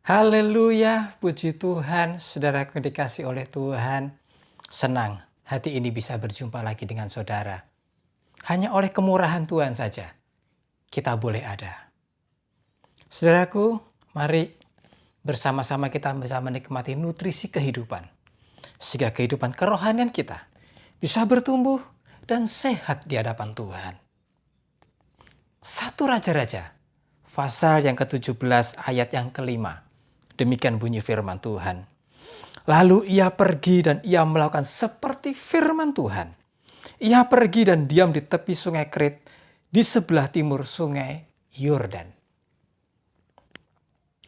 Haleluya, puji Tuhan, saudaraku yang dikasih oleh Tuhan. Senang hati ini bisa berjumpa lagi dengan saudara. Hanya oleh kemurahan Tuhan saja kita boleh ada. Saudaraku, mari bersama-sama kita bisa menikmati nutrisi kehidupan. Sehingga kehidupan kerohanian kita bisa bertumbuh dan sehat di hadapan Tuhan. 1 Raja-Raja, pasal yang ke-17 ayat yang ke-5. Demikian bunyi firman Tuhan. Lalu ia pergi dan ia melakukan seperti firman Tuhan. Ia pergi dan diam di tepi sungai Krit, di sebelah timur sungai Yordan.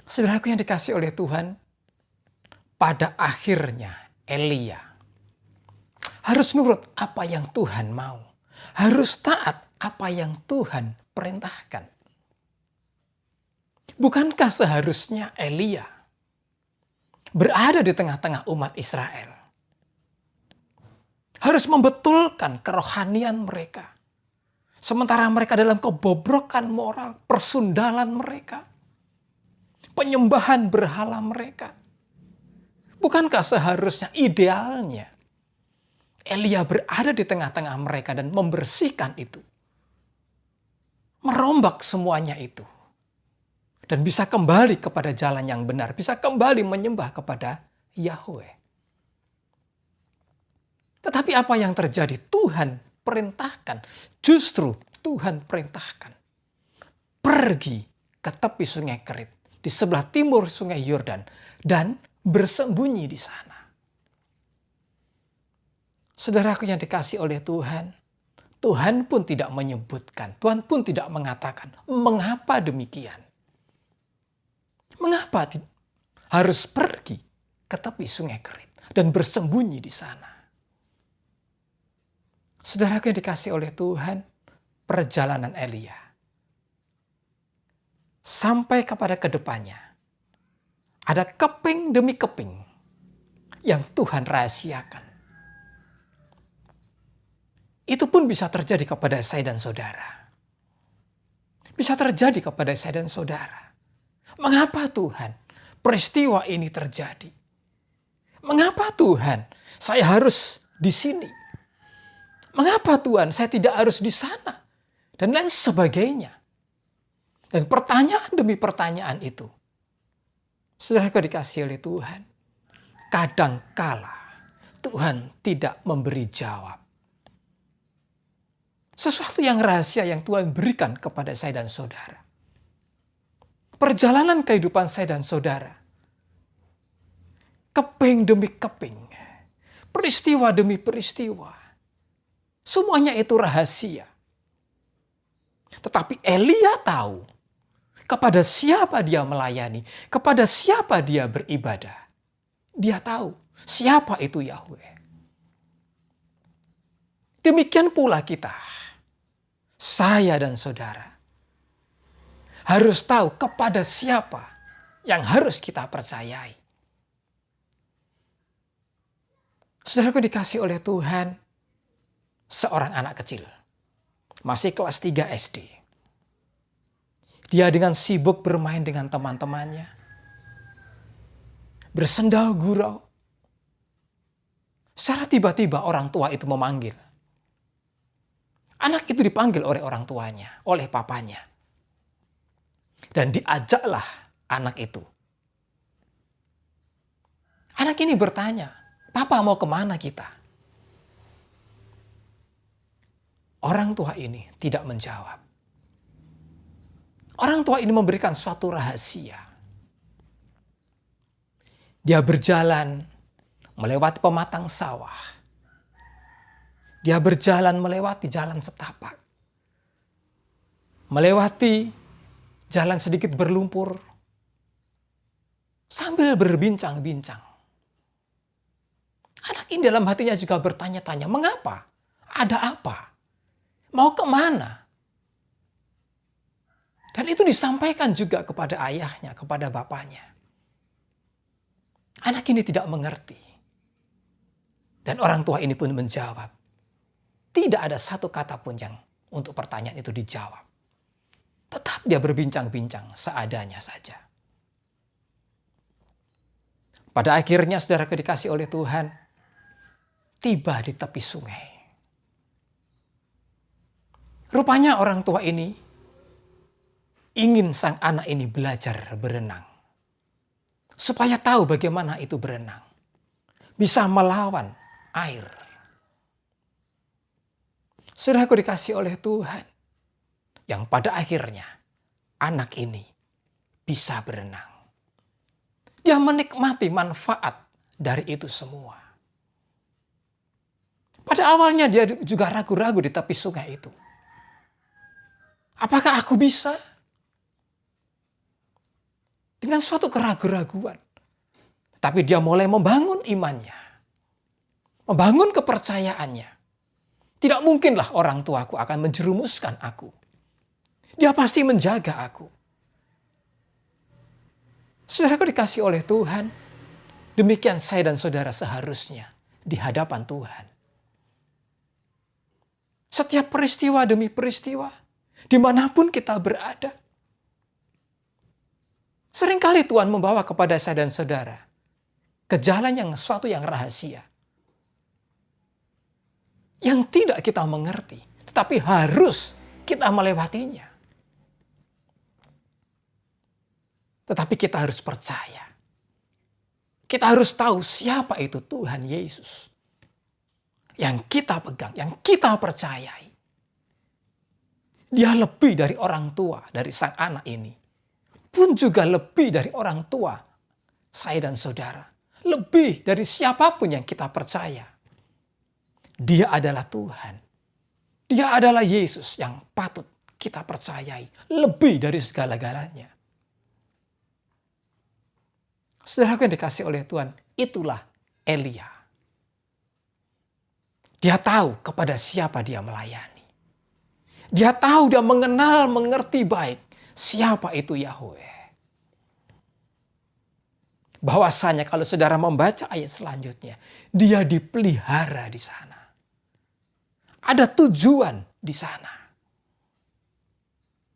Saudaraku yang dikasih oleh Tuhan, pada akhirnya Elia harus nurut apa yang Tuhan mau. Harus taat apa yang Tuhan perintahkan. Bukankah seharusnya Elia berada di tengah-tengah umat Israel? Harus membetulkan kerohanian mereka. Sementara mereka dalam kebobrokan moral, persundalan mereka, penyembahan berhala mereka. Bukankah seharusnya idealnya Elia berada di tengah-tengah mereka dan membersihkan itu? Merombak semuanya itu. Dan bisa kembali kepada jalan yang benar. Bisa kembali menyembah kepada Yahweh. Tetapi apa yang terjadi? Tuhan perintahkan. Justru Tuhan perintahkan. Pergi ke tepi sungai Kerit. Di sebelah timur sungai Yordan. Dan bersembunyi di sana. Saudaraku yang dikasih oleh Tuhan. Tuhan pun tidak menyebutkan. Tuhan pun tidak mengatakan. Mengapa demikian? Mengapa harus pergi ke tepi sungai Kerit dan bersembunyi di sana? Saudaraku yang dikasih oleh Tuhan, perjalanan Elia sampai kepada kedepannya ada keping demi keping yang Tuhan rahasiakan. Itu pun bisa terjadi kepada saya dan saudara. Bisa terjadi kepada saya dan saudara. Mengapa Tuhan peristiwa ini terjadi? Mengapa Tuhan saya harus di sini? Mengapa Tuhan saya tidak harus di sana? Dan lain sebagainya. Dan pertanyaan demi pertanyaan itu, saudara dikasih oleh Tuhan, kadangkala Tuhan tidak memberi jawab. Sesuatu yang rahasia yang Tuhan berikan kepada saya dan saudara. Perjalanan kehidupan saya dan saudara. Keping demi keping. Peristiwa demi peristiwa. Semuanya itu rahasia. Tetapi Elia tahu kepada siapa dia melayani. Kepada siapa dia beribadah. Dia tahu siapa itu Yahweh. Demikian pula kita. Saya dan saudara. Harus tahu kepada siapa yang harus kita percayai. Saudaraku dikasih oleh Tuhan, seorang anak kecil, masih kelas 3 SD. Dia dengan sibuk bermain dengan teman-temannya, bersendau gurau. Secara tiba-tiba orang tua itu memanggil. Anak itu dipanggil oleh orang tuanya, oleh papanya. Dan diajaklah anak itu. Anak ini bertanya, Papa mau kemana kita? Orang tua ini tidak menjawab. Orang tua ini memberikan suatu rahasia. Dia berjalan melewati pematang sawah. Dia berjalan melewati jalan setapak. Melewati jalan sedikit berlumpur. Sambil berbincang-bincang. Anak ini dalam hatinya juga bertanya-tanya, mengapa? Ada apa? Mau kemana? Dan itu disampaikan juga kepada ayahnya, kepada bapaknya. Anak ini tidak mengerti. Dan orang tua ini pun menjawab. Tidak ada satu kata pun yang untuk pertanyaan itu dijawab. Tetap dia berbincang-bincang seadanya saja. Pada akhirnya saudara dikasih oleh Tuhan, tiba di tepi sungai. Rupanya orang tua ini ingin sang anak ini belajar berenang. Supaya tahu bagaimana itu berenang. Bisa melawan air. Saudaraku dikasih oleh Tuhan. Yang pada akhirnya anak ini bisa berenang. Dia menikmati manfaat dari itu semua. Pada awalnya dia juga ragu-ragu di tepi sungai itu. Apakah aku bisa? Dengan suatu keraguan-raguan. Tapi dia mulai membangun imannya. Membangun kepercayaannya. Tidak mungkinlah orang tuaku akan menjerumuskan aku. Dia pasti menjaga aku. Saudaraku dikasih oleh Tuhan, demikian saya dan saudara seharusnya di hadapan Tuhan. Setiap peristiwa demi peristiwa, dimanapun kita berada. Seringkali Tuhan membawa kepada saya dan saudara ke jalan yang suatu yang rahasia. Yang tidak kita mengerti, tetapi harus kita melewatinya. Tetapi kita harus percaya. Kita harus tahu siapa itu Tuhan Yesus. Yang kita pegang, yang kita percayai. Dia lebih dari orang tua, dari sang anak ini. Pun juga lebih dari orang tua, saya dan saudara. Lebih dari siapapun yang kita percaya. Dia adalah Tuhan. Dia adalah Yesus yang patut kita percayai. Lebih dari segala-galanya. Saudaraku yang dikasih oleh Tuhan, itulah Elia. Dia tahu kepada siapa dia melayani. Dia tahu, dia mengenal, mengerti baik siapa itu Yahweh. Bahwasanya kalau saudara membaca ayat selanjutnya, dia dipelihara di sana. Ada tujuan di sana.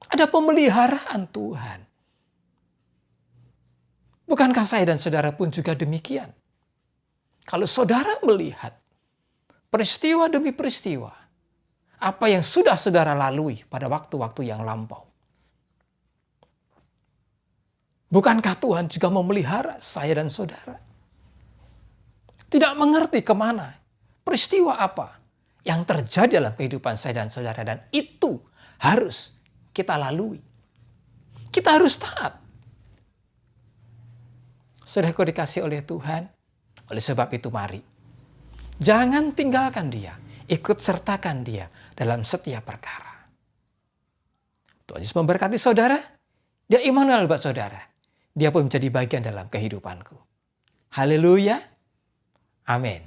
Ada pemeliharaan Tuhan. Bukankah saya dan saudara pun juga demikian? Kalau saudara melihat peristiwa demi peristiwa, apa yang sudah saudara lalui pada waktu-waktu yang lampau. Bukankah Tuhan juga memelihara saya dan saudara? Tidak mengerti kemana, peristiwa apa yang terjadi dalam kehidupan saya dan saudara. Dan itu harus kita lalui. Kita harus taat. Saudaraku dikasih oleh Tuhan, oleh sebab itu mari. Jangan tinggalkan dia, ikut sertakan dia dalam setiap perkara. Tuhan Yesus memberkati saudara, dia Immanuel buat saudara. Dia pun menjadi bagian dalam kehidupanku. Haleluya, amin.